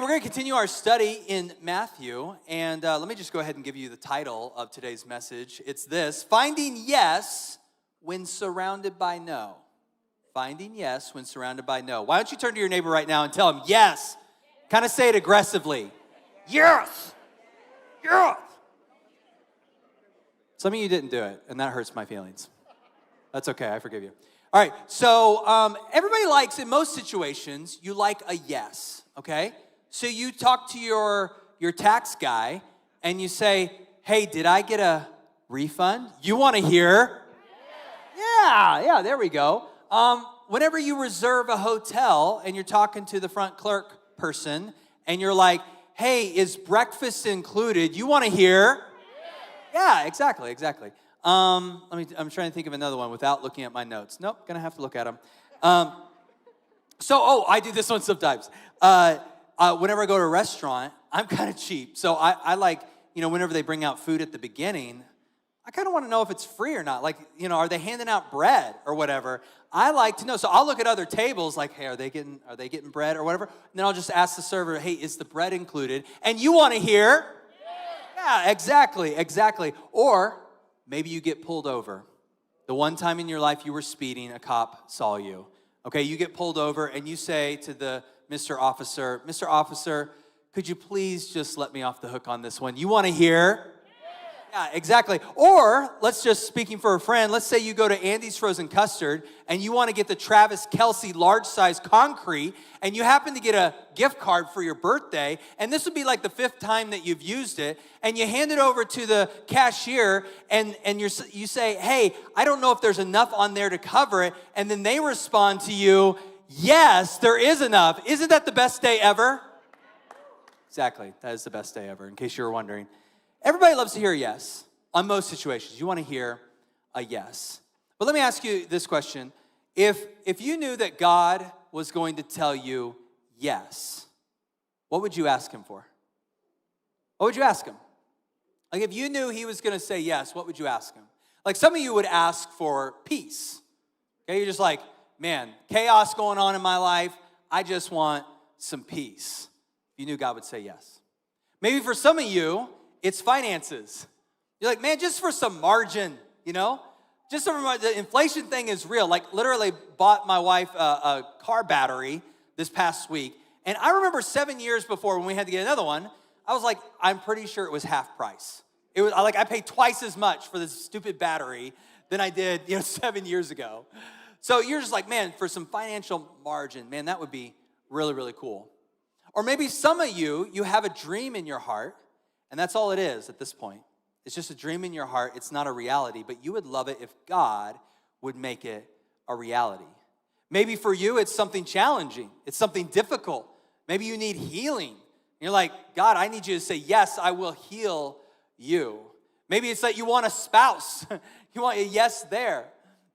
We're going to continue our study in Matthew, and let me just go ahead and give you the title of today's message. It's this: Finding Yes When Surrounded by No. Finding yes when surrounded by no. Why don't you turn to your neighbor right now and tell him yes? Kind of say it aggressively. Yes! Yes! Some of you didn't do it, and that hurts my feelings. That's okay, I forgive you. All right, so everybody likes, in most situations, you like a yes, okay? So you talk to your tax guy, and you say, hey, did I get a refund? You want to hear? Yeah, there we go. Whenever you reserve a hotel, and you're talking to the front clerk person, and you're like, hey, is breakfast included? You want to hear? Yeah, exactly. I'm trying to think of another one without looking at my notes. Nope, gonna have to look at them. I do this one sometimes. Whenever I go to a restaurant, I'm kind of cheap. So I like, whenever they bring out food at the beginning, I kind of want to know if it's free or not. Like, are they handing out bread or whatever? I like to know. So I'll look at other tables like, hey, are they getting bread or whatever? And then I'll just ask the server, hey, is the bread included? And you want to hear? Yeah, exactly. Or maybe you get pulled over. The one time in your life you were speeding, a cop saw you. Okay, you get pulled over and you say to the Mr. Officer, could you please just let me off the hook on this one? You want to hear? Yeah, exactly. Or, speaking for a friend, let's say you go to Andy's Frozen Custard and you want to get the Travis Kelce large size concrete and you happen to get a gift card for your birthday, and this would be like the 5th time that you've used it, and you hand it over to the cashier and you say, hey, I don't know if there's enough on there to cover it, and then they respond to you, yes, there is enough. Isn't that the best day ever? Exactly, that is the best day ever, in case you were wondering. Everybody loves to hear a yes on most situations. You want to hear a yes. But let me ask you this question. If you knew that God was going to tell you yes, what would you ask him for? What would you ask him? Like, if you knew he was going to say yes, what would you ask him? Like, some of you would ask for peace. Okay, you're just like, man, chaos going on in my life. I just want some peace. You knew God would say yes. Maybe for some of you, it's finances. You're like, man, just for some margin, Just so the inflation thing is real. Like, literally bought my wife a car battery this past week. And I remember 7 years before when we had to get another one, I was like, I'm pretty sure it was half price. It was I paid twice as much for this stupid battery than I did, 7 years ago. So you're just like, man, for some financial margin, man, that would be really, really cool. Or maybe some of you have a dream in your heart, and that's all it is at this point. It's just a dream in your heart. It's not a reality, but you would love it if God would make it a reality. Maybe for you, it's something challenging. It's something difficult. Maybe you need healing. You're like, God, I need you to say, yes, I will heal you. Maybe it's that you want a spouse. You want a yes there.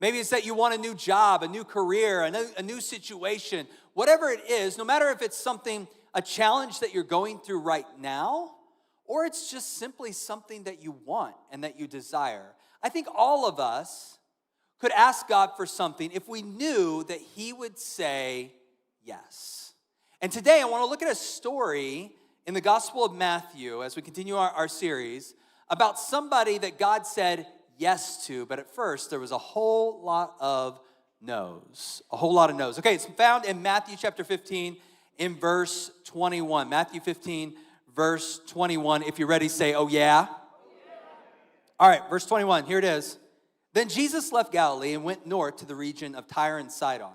Maybe it's that you want a new job, a new career, a new situation. Whatever it is, no matter if it's a challenge that you're going through right now, or it's just simply something that you want and that you desire. I think all of us could ask God for something if we knew that he would say yes. And today I want to look at a story in the Gospel of Matthew as we continue our series about somebody that God said yes to, but at first there was a whole lot of no's. Okay, it's found in Matthew chapter 15 in verse 21. Matthew 15, verse 21. If you're ready, say, oh yeah. All right, verse 21, here it is. Then Jesus left Galilee and went north to the region of Tyre and Sidon.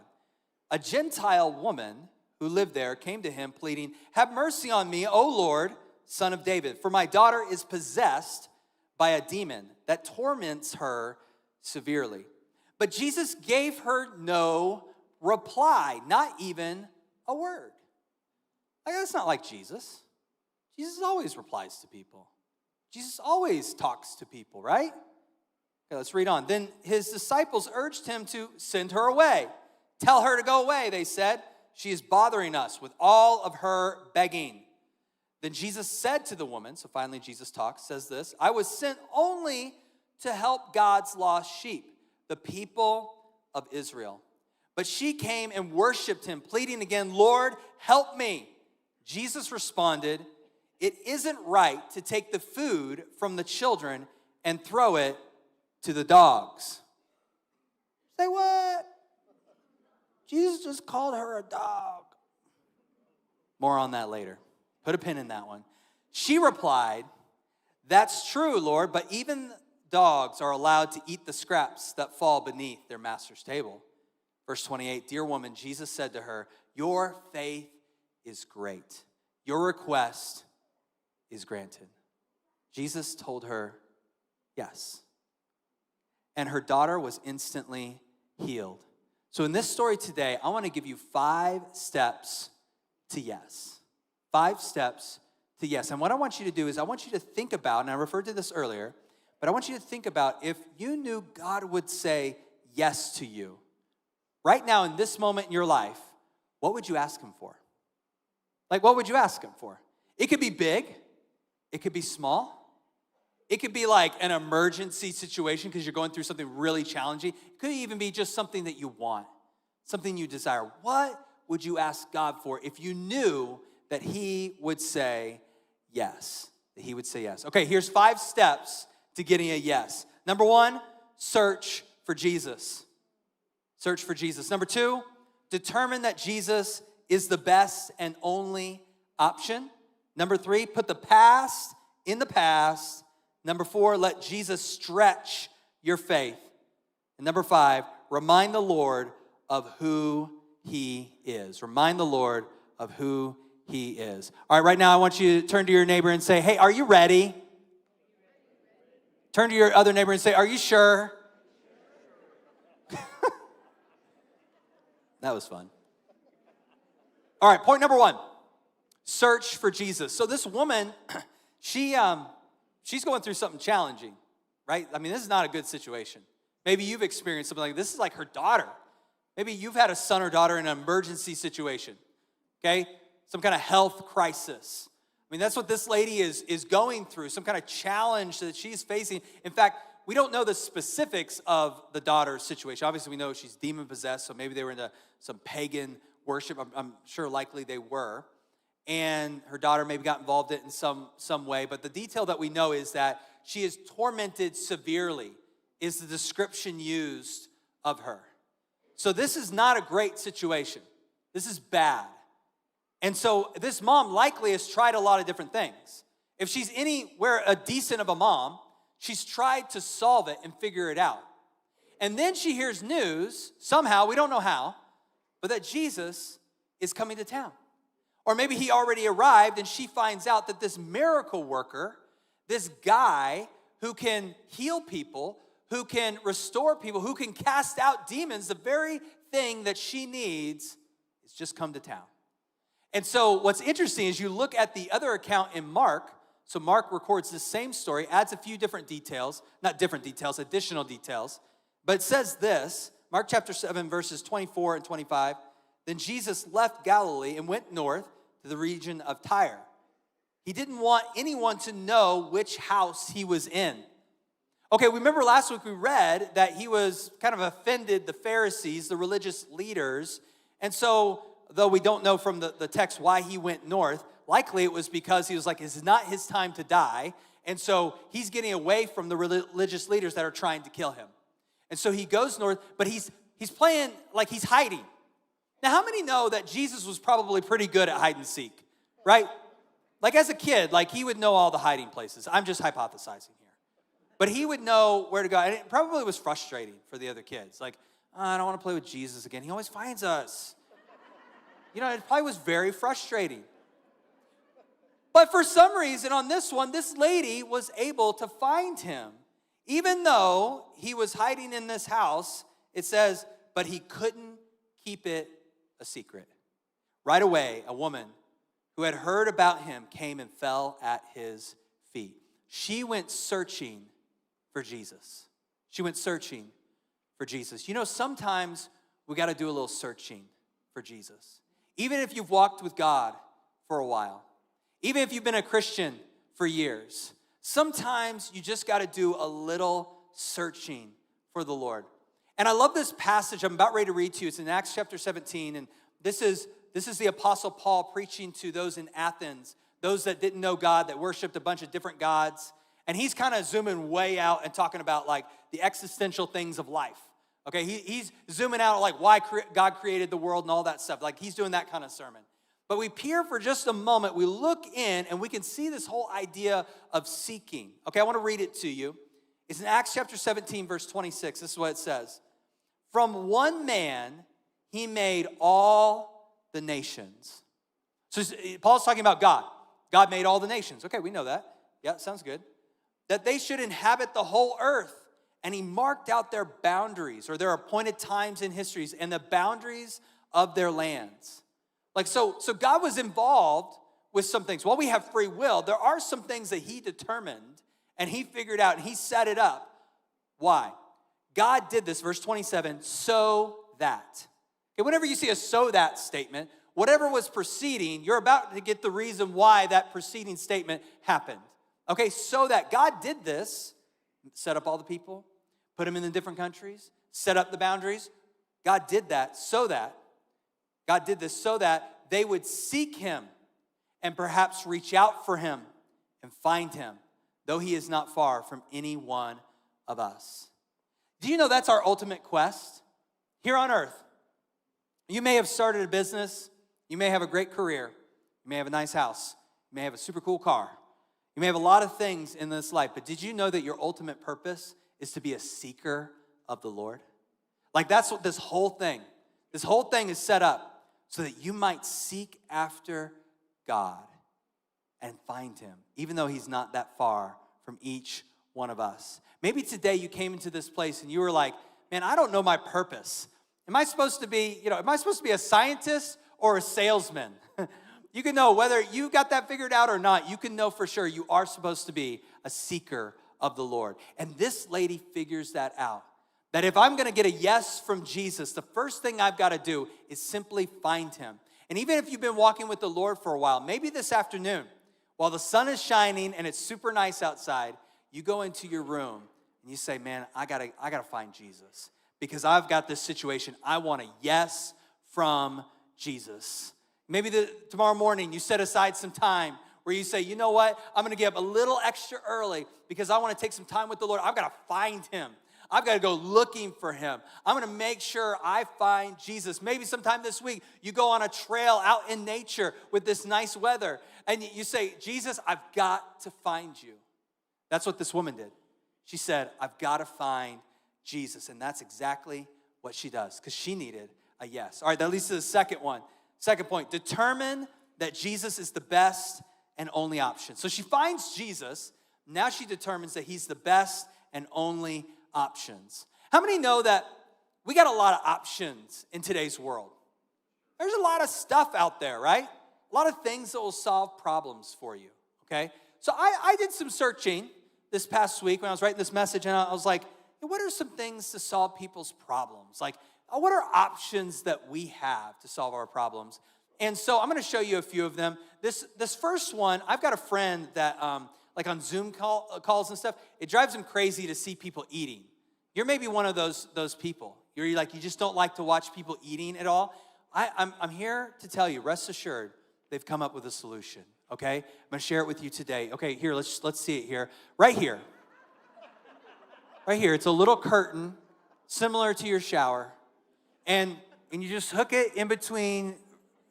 A Gentile woman who lived there came to him pleading, have mercy on me, O Lord, Son of David, for my daughter is possessed by a demon that torments her severely. But Jesus gave her no reply, not even a word. That's not like Jesus. Jesus always replies to people. Jesus always talks to people, right? Okay, let's read on. Then his disciples urged him to send her away. Tell her to go away, they said. She is bothering us with all of her begging. Then Jesus said to the woman, so finally Jesus talks, says this, I was sent only to help God's lost sheep, the people of Israel. But she came and worshiped him, pleading again, Lord, help me. Jesus responded, "It isn't right to take the food from the children and throw it to the dogs." Say what? Jesus just called her a dog. More on that later. Put a pin in that one. She replied, "That's true, Lord, but even dogs are allowed to eat the scraps that fall beneath their master's table." Verse 28, "Dear woman," Jesus said to her, "your faith is great. Your request is granted." Jesus told her yes. And her daughter was instantly healed. So in this story today, I want to give you 5 steps to yes. 5 steps to yes. And what I want you to do is I want you to think about, and I referred to this earlier, but I want you to think about if you knew God would say yes to you. Right now, in this moment in your life, what would you ask him for? Like, what would you ask him for? It could be big. It could be small. It could be like an emergency situation because you're going through something really challenging. It could even be just something that you want, something you desire. What would you ask God for if you knew that he would say yes? That he would say yes. Okay, here's 5 steps to getting a yes. Number 1, search for Jesus. Search for Jesus. Number 2, determine that Jesus is the best and only option. Number 3, put the past in the past. Number 4, let Jesus stretch your faith. And number 5, remind the Lord of who he is. Remind the Lord of who he is. All right, right now I want you to turn to your neighbor and say, "Hey, are you ready?" Turn to your other neighbor and say, "Are you sure?" That was fun. All right, point number 1, search for Jesus. So this woman, she's going through something challenging, right? I mean, this is not a good situation. Maybe you've experienced something like this. This is like her daughter. Maybe you've had a son or daughter in an emergency situation, okay? Some kind of health crisis. I mean, that's what this lady is going through, some kind of challenge that she's facing. In fact, we don't know the specifics of the daughter's situation. Obviously, we know she's demon-possessed, so maybe they were into some pagan worship. I'm sure likely they were. And her daughter maybe got involved in some way. But the detail that we know is that she is tormented severely, is the description used of her. So this is not a great situation. This is bad. And so this mom likely has tried a lot of different things. If she's anywhere a decent of a mom, she's tried to solve it and figure it out. And then she hears news, somehow, we don't know how, but that Jesus is coming to town. Or maybe he already arrived and she finds out that this miracle worker, this guy who can heal people, who can restore people, who can cast out demons, the very thing that she needs is just come to town. And so what's interesting is you look at the other account in Mark. So Mark records the same story, adds a few different details, not different details, additional details. But it says this, Mark chapter 7, verses 24 and 25. Then Jesus left Galilee and went north to the region of Tyre. He didn't want anyone to know which house he was in. Okay, remember last week we read that he was kind of offended the Pharisees, the religious leaders. And so, though we don't know from the text why he went north, likely it was because he was like, it's not his time to die. And so he's getting away from the religious leaders that are trying to kill him. And so he goes north, but he's playing like he's hiding. Now, how many know that Jesus was probably pretty good at hide and seek, right? Like as a kid, like he would know all the hiding places. I'm just hypothesizing here. But he would know where to go. And it probably was frustrating for the other kids. Like, oh, I don't want to play with Jesus again. He always finds us. You know, it probably was very frustrating. But for some reason on this one, this lady was able to find him. Even though he was hiding in this house, it says, but he couldn't keep it a secret. Right away, a woman who had heard about him came and fell at his feet. She went searching for Jesus. She went searching for Jesus. You know, sometimes we got to do a little searching for Jesus. Even if you've walked with God for a while, even if you've been a Christian for years, sometimes you just got to do a little searching for the Lord. And I love this passage I'm about ready to read to you. It's in Acts chapter 17, and this is is the Apostle Paul preaching to those in Athens, those that didn't know God, that worshiped a bunch of different gods. And he's kind of zooming way out and talking about like the existential things of life. Okay, he's zooming out like why God created the world and all that stuff. Like he's doing that kind of sermon. But we peer for just a moment, we look in, and we can see this whole idea of seeking. Okay, I want to read it to you. It's in Acts chapter 17, verse 26. This is what it says. From one man, he made all the nations. So Paul's talking about God. God made all the nations. Okay, we know that. Yeah, sounds good. That they should inhabit the whole earth. And he marked out their boundaries, or their appointed times in histories, and the boundaries of their lands. Like, so God was involved with some things. While we have free will, there are some things that he determined, and he figured out, and he set it up. Why? God did this, verse 27, so that. Okay, whenever you see a so that statement, whatever was preceding, you're about to get the reason why that preceding statement happened. Okay, so that God did this, set up all the people, put them in the different countries, set up the boundaries. God did that so that. God did this so that they would seek him and perhaps reach out for him and find him, though he is not far from any one of us. Do you know that's our ultimate quest here on earth? You may have started a business. You may have a great career. You may have a nice house. You may have a super cool car. You may have a lot of things in this life, but did you know that your ultimate purpose is to be a seeker of the Lord? Like that's what this whole thing is set up so that you might seek after God and find him, even though he's not that far from each one of us. Maybe today you came into this place and you were like, man, I don't know my purpose. Am I supposed to be a scientist or a salesman? You can know whether you got that figured out or not. You can know for sure you are supposed to be a seeker of the Lord. And this lady figures that out. That if I'm going to get a yes from Jesus, the first thing I've got to do is simply find him. And even if you've been walking with the Lord for a while, maybe this afternoon, while the sun is shining and it's super nice outside, you go into your room and you say, man, I gotta find Jesus. Because I've got this situation. I want a yes from Jesus. Maybe tomorrow morning you set aside some time where you say, you know what? I'm going to get up a little extra early because I want to take some time with the Lord. I've got to find him. I've got to go looking for him. I'm going to make sure I find Jesus. Maybe sometime this week you go on a trail out in nature with this nice weather and you say, Jesus, I've got to find you. That's what this woman did. She said, I've got to find Jesus. And that's exactly what she does because she needed a yes. All right, that leads to the second one. Second point, determine that Jesus is the best and only option. So she finds Jesus. Now she determines that he's the best and only options. How many know that we got a lot of options in today's world? There's a lot of stuff out there, right? A lot of things that will solve problems for you, okay? So I did some searching this past week when I was writing this message, and I was like, what are some things to solve people's problems? Like, what are options that we have to solve our problems? And so I'm going to show you a few of them. This first one, I've got a friend that, like on Zoom calls and stuff, it drives him crazy to see people eating. You're maybe one of those people. You're like, you just don't like to watch people eating at all. I'm here to tell you, rest assured, they've come up with a solution, okay? I'm going to share it with you today. Okay, here, let's see it here. Right here. Right here, it's a little curtain similar to your shower. And you just hook it in between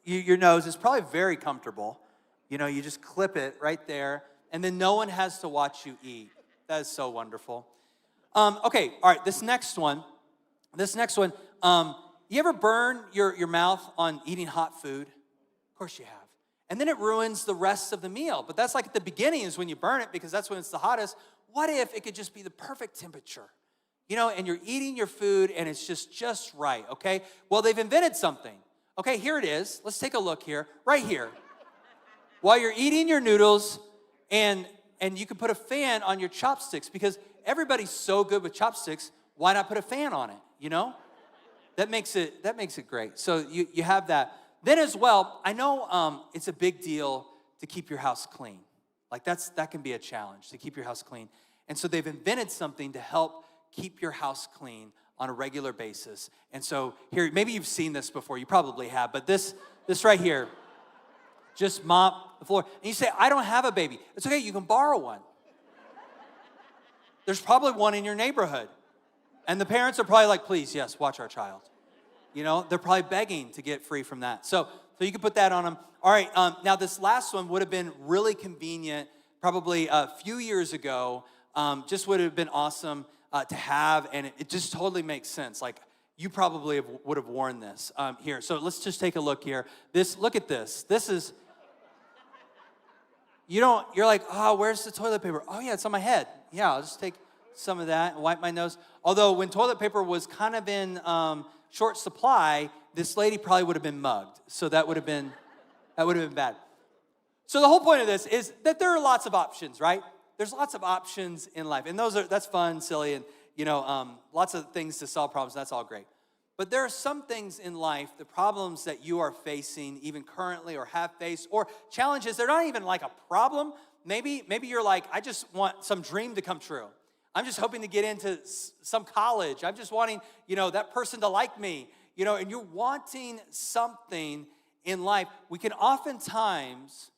your nose. It's probably very comfortable. You know, you just clip it right there, and then no one has to watch you eat. That is so wonderful. Okay, all right, this next one, you ever burn your mouth on eating hot food? Of course you have. And then it ruins the rest of the meal. But that's like at the beginning is when you burn it because that's when it's the hottest. What if it could just be the perfect temperature? You know, and you're eating your food and it's just right, okay? Well, they've invented something. Okay, here it is. Let's take a look here, right here. While you're eating your noodles, and you can put a fan on your chopsticks because everybody's so good with chopsticks, why not put a fan on it, you know? That makes it great. So you have that. Then as well, I know it's a big deal to keep your house clean. Like that can be a challenge, to keep your house clean. And so they've invented something to help keep your house clean on a regular basis. And so here, maybe you've seen this before, you probably have, but this This right here. Just mop the floor. And you say, I don't have a baby. It's okay, you can borrow one. There's probably one in your neighborhood. And the parents are probably like, please, yes, watch our child. You know, they're probably begging to get free from that. So you can put that on them. All right, now this last one would have been really convenient probably a few years ago. Just would have been awesome to have, and it just totally makes sense. Like, you probably would have worn this here. So let's just take a look here. Look at this. This is, you're like, oh, where's the toilet paper? Oh yeah, it's on my head. Yeah, I'll just take some of that and wipe my nose. Although when toilet paper was kind of in short supply, this lady probably would have been mugged. So that would have been bad. So the whole point of this is that there are lots of options, right? There's lots of options in life. And that's fun, silly, and lots of things to solve problems. That's all great. But there are some things in life, the problems that you are facing even currently or have faced, or challenges, they're not even like a problem. Maybe you're like, I just want some dream to come true. I'm just hoping to get into some college. I'm just wanting, that person to like me, and you're wanting something in life. We can oftentimes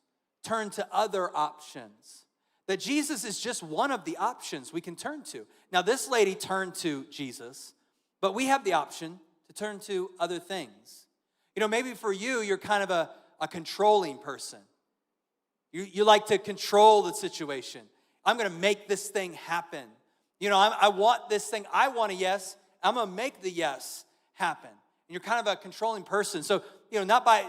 turn to other options. That Jesus is just one of the options we can turn to. Now, this lady turned to Jesus, but we have the option to turn to other things. Maybe for you, you're kind of a controlling person. You like to control the situation. I'm going to make this thing happen. I want this thing. I want a yes. I'm going to make the yes happen. And you're kind of a controlling person. So, not by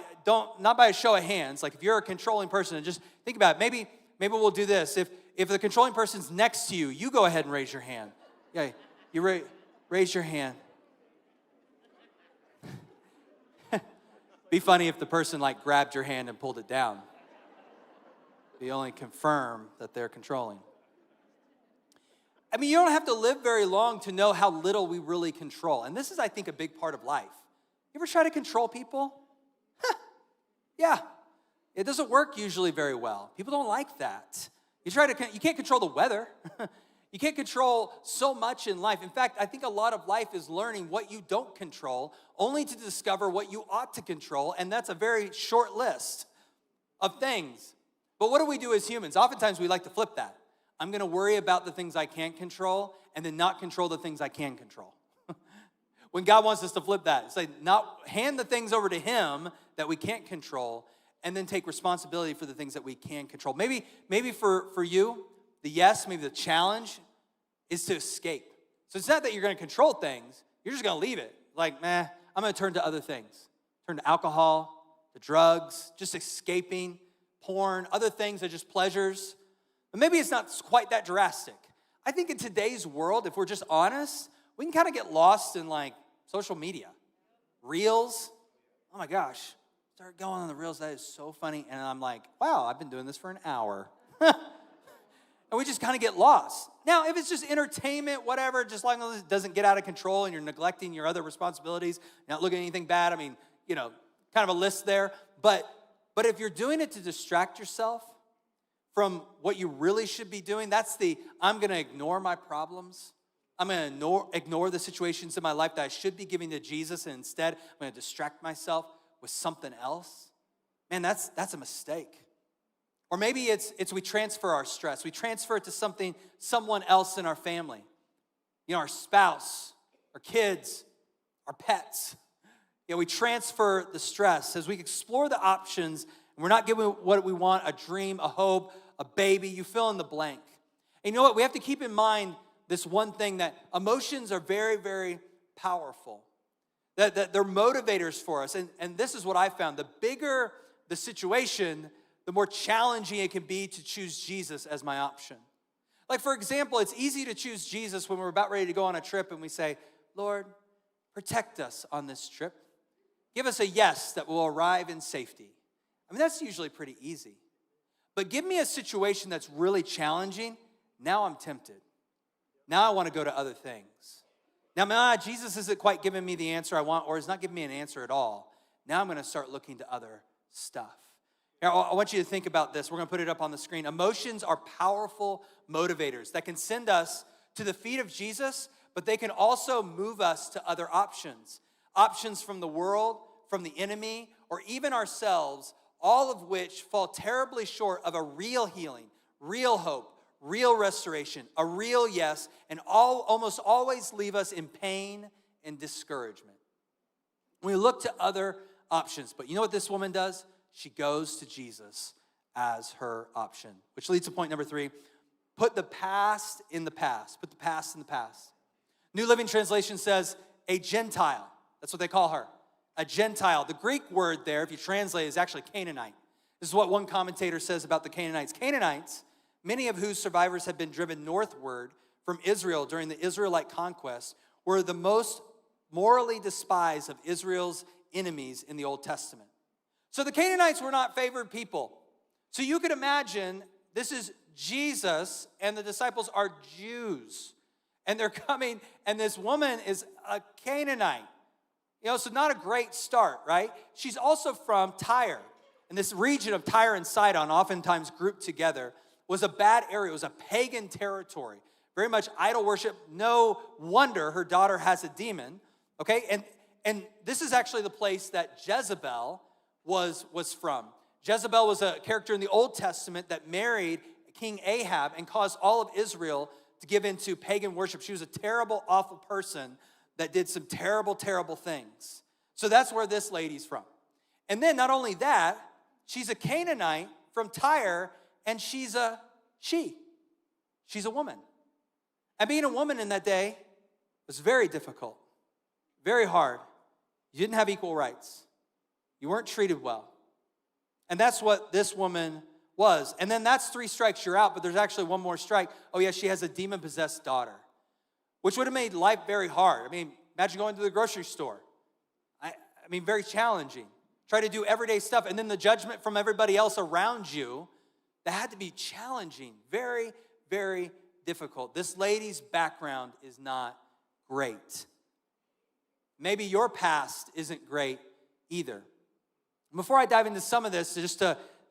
a show of hands. Like, if you're a controlling person, and just think about it. Maybe we'll do this. If the controlling person's next to you, you go ahead and raise your hand. Yeah, you raise your hand. Be funny if the person grabbed your hand and pulled it down. You only confirm that they're controlling. I mean, you don't have to live very long to know how little we really control. And this is, I think, a big part of life. You ever try to control people? Yeah. It doesn't work usually very well. People don't like that. You can't control the weather. You can't control so much in life. In fact, I think a lot of life is learning what you don't control, only to discover what you ought to control, and that's a very short list of things. But what do we do as humans? Oftentimes we like to flip that. I'm going to worry about the things I can't control and then not control the things I can control. When God wants us to flip that, it's like not hand the things over to him that we can't control and then take responsibility for the things that we can control. Maybe for you, the yes, maybe the challenge is to escape. So it's not that you're going to control things. You're just going to leave it. Like, I'm going to turn to other things. Turn to alcohol, to drugs, just escaping, porn, other things are just pleasures. But maybe it's not quite that drastic. I think in today's world, if we're just honest, we can kind of get lost in social media. Reels. Oh my gosh. Start going on the reels. That is so funny. And I'm like, wow, I've been doing this for an hour. And we just kind of get lost. Now, if it's just entertainment, whatever, just long as it doesn't get out of control and you're neglecting your other responsibilities, not looking at anything bad, I mean, kind of a list there. But if you're doing it to distract yourself from what you really should be doing, I'm going to ignore my problems. I'm going to ignore the situations in my life that I should be giving to Jesus, and instead I'm going to distract myself with something else. Man, that's a mistake. Or maybe it's we transfer our stress. We transfer it to someone else in our family. Our spouse, our kids, our pets. We transfer the stress as we explore the options, and we're not giving what we want, a dream, a hope, a baby. You fill in the blank. And you know what? We have to keep in mind this one thing, that emotions are very, very powerful. That they're motivators for us. And this is what I found. The bigger the situation, the more challenging it can be to choose Jesus as my option. Like, for example, it's easy to choose Jesus when we're about ready to go on a trip and we say, Lord, protect us on this trip. Give us a yes that will arrive in safety. I mean, that's usually pretty easy. But give me a situation that's really challenging. Now I'm tempted. Now I want to go to other things. Now, Jesus isn't quite giving me the answer I want, or he's not giving me an answer at all. Now I'm going to start looking to other stuff. Now, I want you to think about this. We're going to put it up on the screen. Emotions are powerful motivators that can send us to the feet of Jesus, but they can also move us to other options. Options from the world, from the enemy, or even ourselves, all of which fall terribly short of a real healing, real hope, real restoration, a real yes, and almost always leave us in pain and discouragement. We look to other options, but you know what this woman does? She goes to Jesus as her option, which leads to point number 3. Put the past in the past. Put the past in the past. New Living Translation says, a Gentile. That's what they call her. A Gentile. The Greek word there, if you translate, is actually Canaanite. This is what one commentator says about the Canaanites. Canaanites, many of whose survivors have been driven northward from Israel during the Israelite conquest, were the most morally despised of Israel's enemies in the Old Testament. So the Canaanites were not favored people. So you could imagine this is Jesus and the disciples are Jews. And they're coming, and this woman is a Canaanite. So not a great start, right? She's also from Tyre. And this region of Tyre and Sidon, oftentimes grouped together, was a bad area. It was a pagan territory. Very much idol worship. No wonder her daughter has a demon. Okay? And this is actually the place that Jezebel was from. Jezebel was a character in the Old Testament that married King Ahab and caused all of Israel to give into pagan worship. She was a terrible, awful person that did some terrible, terrible things. So that's where this lady's from. And then not only that, she's a Canaanite from Tyre, and she's a woman. And being a woman in that day was very difficult, very hard. You didn't have equal rights. You weren't treated well. And that's what this woman was. And then that's 3 strikes, you're out, but there's actually one more strike. Oh yeah, she has a demon-possessed daughter, which would have made life very hard. I mean, imagine going to the grocery store. I mean, very challenging. Try to do everyday stuff, and then the judgment from everybody else around you, that had to be challenging. Very, very difficult. This lady's background is not great. Maybe your past isn't great either. Before I dive into some of this,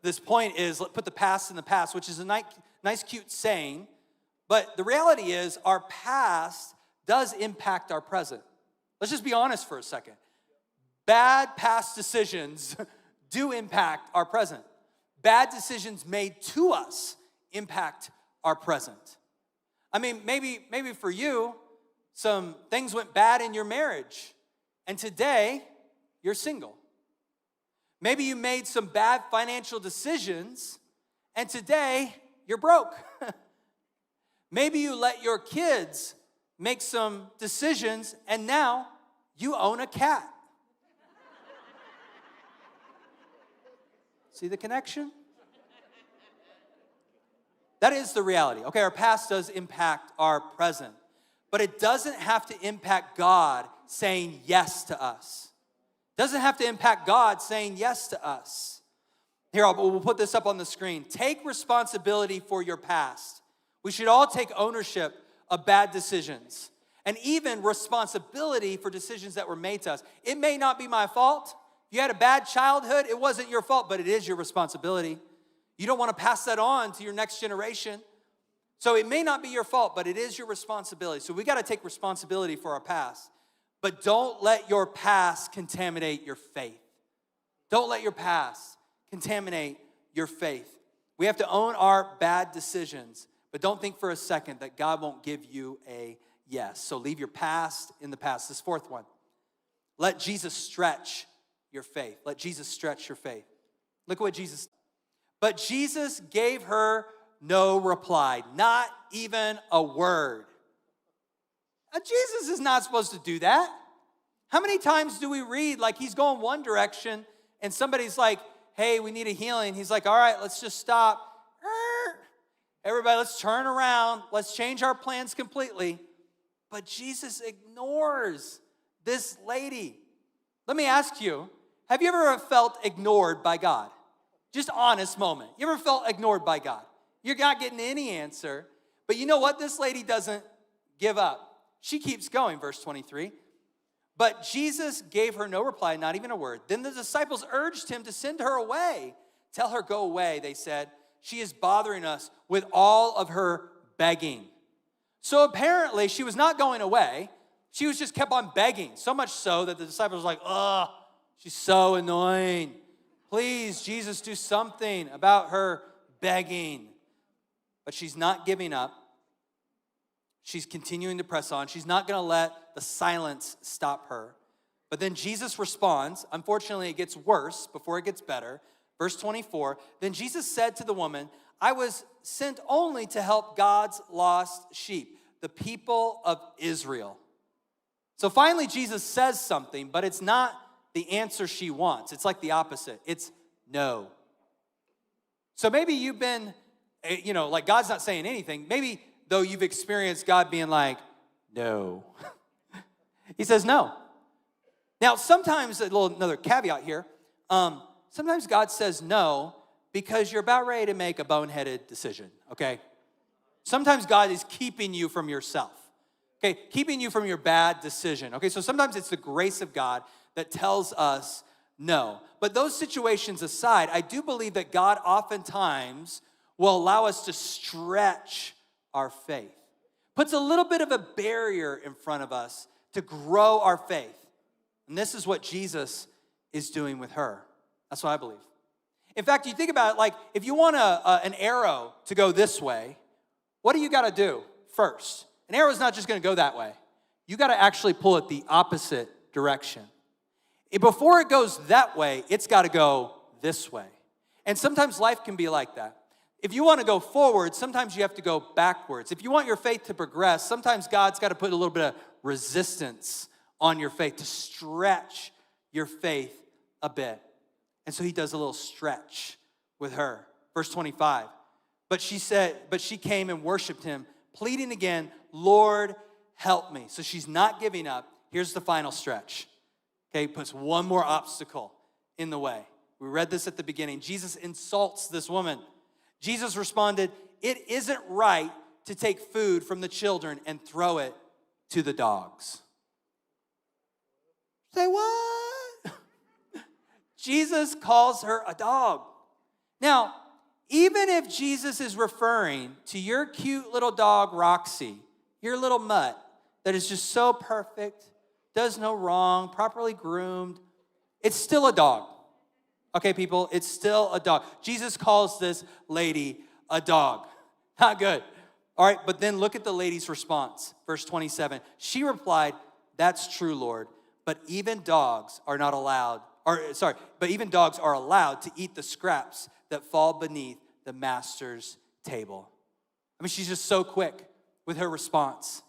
this point is, put the past in the past, which is a nice, cute saying. But the reality is, our past does impact our present. Let's just be honest for a second. Bad past decisions do impact our present. Bad decisions made to us impact our present. I mean, maybe for you, some things went bad in your marriage, and today you're single. Maybe you made some bad financial decisions, and today you're broke. Maybe you let your kids make some decisions, and now you own a cat. See the connection? That is the reality. Okay, our past does impact our present, but it doesn't have to impact God saying yes to us. Doesn't have to impact God saying yes to us. Here, we'll put this up on the screen. Take responsibility for your past. We should all take ownership of bad decisions and even responsibility for decisions that were made to us. It may not be my fault. If you had a bad childhood, it wasn't your fault, but it is your responsibility. You don't want to pass that on to your next generation. So it may not be your fault, but it is your responsibility. So we got to take responsibility for our past. But don't let your past contaminate your faith. Don't let your past contaminate your faith. We have to own our bad decisions, but don't think for a second that God won't give you a yes. So leave your past in the past. This 4th one. Let Jesus stretch your faith. Let Jesus stretch your faith. Look at what Jesus said. But Jesus gave her no reply, not even a word. Now, Jesus is not supposed to do that. How many times do we read like he's going one direction and somebody's like, hey, we need a healing. He's like, all right, let's just stop. Everybody, let's turn around. Let's change our plans completely. But Jesus ignores this lady. Let me ask you, have you ever felt ignored by God? Just honest moment. You ever felt ignored by God? You're not getting any answer. But you know what? This lady doesn't give up. She keeps going, verse 23. But Jesus gave her no reply, not even a word. Then the disciples urged him to send her away. Tell her, go away, they said. She is bothering us with all of her begging. So apparently she was not going away. She was just kept on begging, so much so that the disciples were like, She's so annoying. Please, Jesus, do something about her begging. But she's not giving up. She's continuing to press on. She's not going to let the silence stop her. But then Jesus responds. Unfortunately, it gets worse before it gets better. Verse 24, then Jesus said to the woman, I was sent only to help God's lost sheep, the people of Israel. So finally, Jesus says something, but it's not the answer she wants. It's like the opposite. It's no. So maybe you've been, like God's not saying anything. Maybe, though, you've experienced God being like, no. He says no. Now, sometimes, another caveat here, sometimes God says no because you're about ready to make a boneheaded decision, okay? Sometimes God is keeping you from yourself, okay? Keeping you from your bad decision, okay? So sometimes it's the grace of God that tells us no. But those situations aside, I do believe that God oftentimes will allow us to stretch our faith. Puts a little bit of a barrier in front of us to grow our faith. And this is what Jesus is doing with her. That's what I believe. In fact, you think about it, like if you want an arrow to go this way, what do you got to do first? An arrow is not just going to go that way. You got to actually pull it the opposite direction. Before it goes that way, it's got to go this way. And sometimes life can be like that. If you want to go forward, sometimes you have to go backwards. If you want your faith to progress, sometimes God's got to put a little bit of resistance on your faith to stretch your faith a bit. And so he does a little stretch with her. Verse 25. But she came and worshiped him, pleading again, Lord, help me. So she's not giving up. Here's the final stretch. Okay, he puts one more obstacle in the way. We read this at the beginning. Jesus insults this woman. Jesus responded, it isn't right to take food from the children and throw it to the dogs. Say what? Jesus calls her a dog. Now, even if Jesus is referring to your cute little dog, Roxy, your little mutt that is just so perfect, does no wrong, properly groomed, it's still a dog. Okay, people, it's still a dog. Jesus calls this lady a dog. Not good. All right, but then look at the lady's response. Verse 27. She replied, that's true, Lord, but even dogs are allowed to eat the scraps that fall beneath the master's table. I mean, she's just so quick with her response.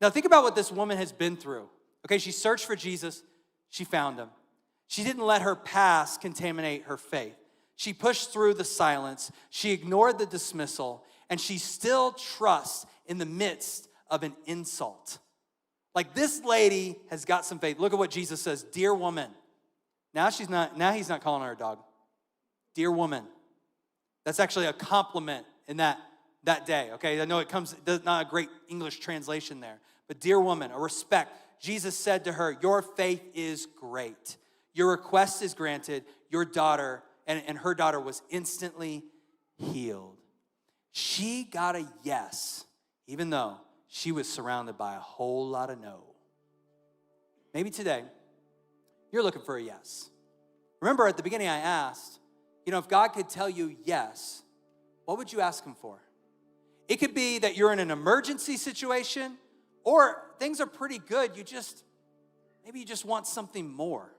Now, think about what this woman has been through. Okay, she searched for Jesus. She found him. She didn't let her past contaminate her faith. She pushed through the silence. She ignored the dismissal. And she still trusts in the midst of an insult. Like this lady has got some faith. Look at what Jesus says, dear woman. Now he's not calling her a dog. Dear woman. That's actually a compliment in that day, okay? I know there's not a great English translation there. But dear woman, a respect. Jesus said to her, your faith is great. Your request is granted. Your daughter, and her daughter was instantly healed. She got a yes, even though she was surrounded by a whole lot of no. Maybe today, you're looking for a yes. Remember at the beginning I asked, if God could tell you yes, what would you ask him for? It could be that you're in an emergency situation, or things are pretty good. Maybe you just want something more.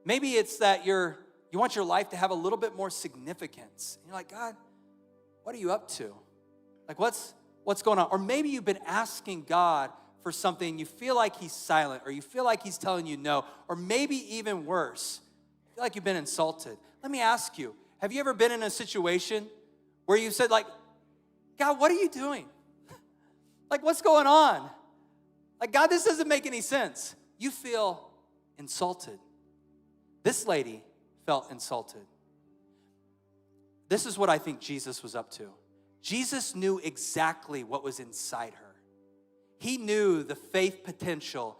Maybe it's that you want your life to have a little bit more significance. And you're like, God, what are you up to? Like, what's going on? Or maybe you've been asking God for something and you feel like he's silent, or you feel like he's telling you no, or maybe even worse, you feel like you've been insulted. Let me ask you, have you ever been in a situation where you said, like, God, what are you doing? Like, what's going on? Like, God, this doesn't make any sense. You feel insulted. This lady felt insulted. This is what I think Jesus was up to. Jesus knew exactly what was inside her. He knew the faith potential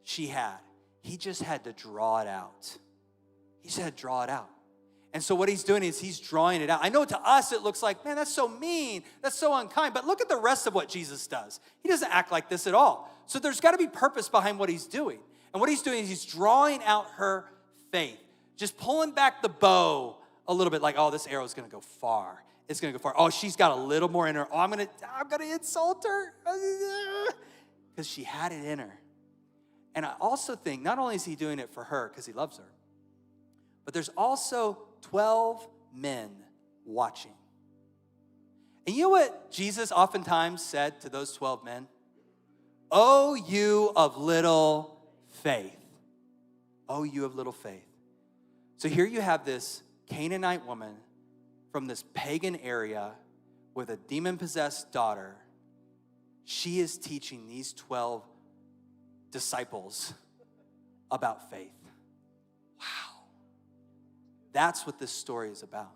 she had. He just had to draw it out. He just had to draw it out. And so what he's doing is he's drawing it out. I know to us it looks like, man, that's so mean. That's so unkind. But look at the rest of what Jesus does. He doesn't act like this at all. So there's got to be purpose behind what he's doing. And what he's doing is he's drawing out her faith. Just pulling back the bow a little bit, like, oh, this arrow's gonna go far. It's gonna go far. Oh, she's got a little more in her. Oh, I'm gonna insult her. Because she had it in her. And I also think, not only is he doing it for her because he loves her, but there's also 12 men watching. And you know what Jesus oftentimes said to those 12 men? Oh, you of little faith. Oh, you of little faith. So here you have this Canaanite woman from this pagan area with a demon-possessed daughter. She is teaching these 12 disciples about faith. Wow. That's what this story is about.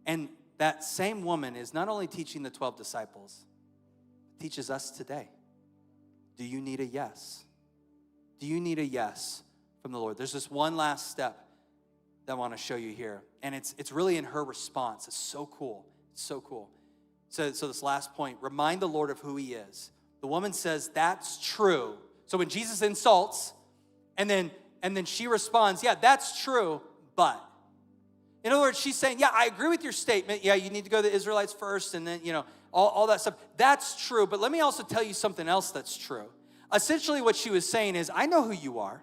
And that same woman is not only teaching the 12 disciples, teaches us today. Do you need a yes? Do you need a yes from the Lord? There's this one last step that I want to show you here. And it's really in her response. It's so cool. It's so cool. So this last point, remind the Lord of who he is. The woman says, that's true. So when Jesus insults, and then she responds, yeah, that's true, but. In other words, she's saying, yeah, I agree with your statement. Yeah, you need to go to the Israelites first, and then, all that stuff. That's true, but let me also tell you something else that's true. Essentially what she was saying is, I know who you are.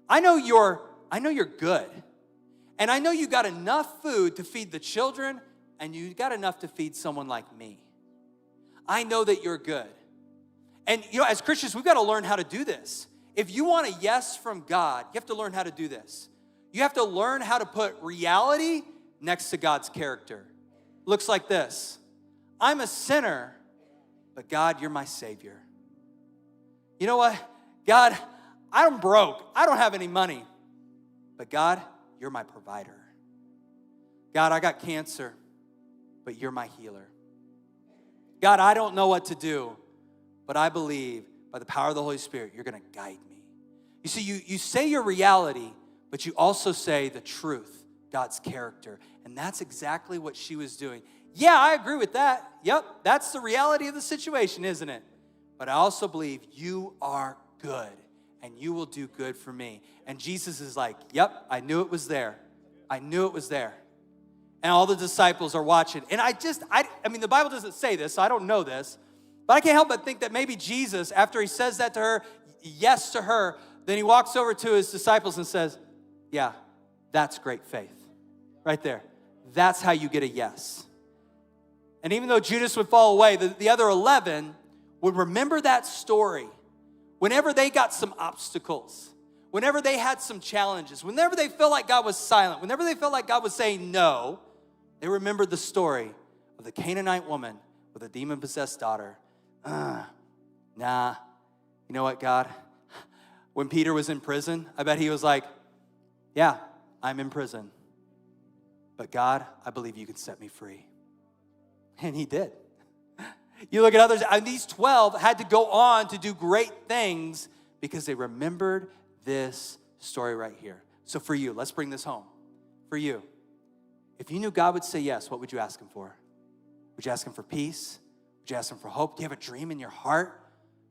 I know you're good. And I know you got enough food to feed the children, and you got enough to feed someone like me. I know that you're good. And, as Christians, we've got to learn how to do this. If you want a yes from God, you have to learn how to do this. You have to learn how to put reality next to God's character. Looks like this. I'm a sinner, but God, you're my Savior. You know what? God, I'm broke. I don't have any money. But God, you're my provider. God, I got cancer, but you're my healer. God, I don't know what to do, but I believe by the power of the Holy Spirit, you're going to guide me. You see, you say your reality, but you also say the truth, God's character. And that's exactly what she was doing. Yeah, I agree with that. Yep, that's the reality of the situation, isn't it? But I also believe you are good, and you will do good for me. And Jesus is like, yep, I knew it was there. I knew it was there. And all the disciples are watching. And I mean, the Bible doesn't say this, so I don't know this. But I can't help but think that maybe Jesus, after he says that to her, yes to her, then he walks over to his disciples and says, yeah, that's great faith. Right there. That's how you get a yes. And even though Judas would fall away, the other 11 would remember that story whenever they got some obstacles, whenever they had some challenges, whenever they felt like God was silent, whenever they felt like God was saying no, they remembered the story of the Canaanite woman with a demon-possessed daughter. Nah, you know what, God? When Peter was in prison, I bet he was like, yeah, I'm in prison. But God, I believe you can set me free. And he did. You look at others, and these 12 had to go on to do great things because they remembered this story right here. So for you, let's bring this home. For you, if you knew God would say yes, what would you ask him for? Would you ask him for peace? Would you ask him for hope? Do you have a dream in your heart?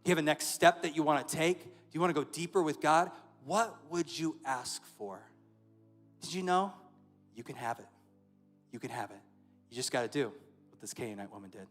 Do you have a next step that you want to take? Do you want to go deeper with God? What would you ask for? Did you know? You can have it. You can have it. You just got to do what this Canaanite woman did.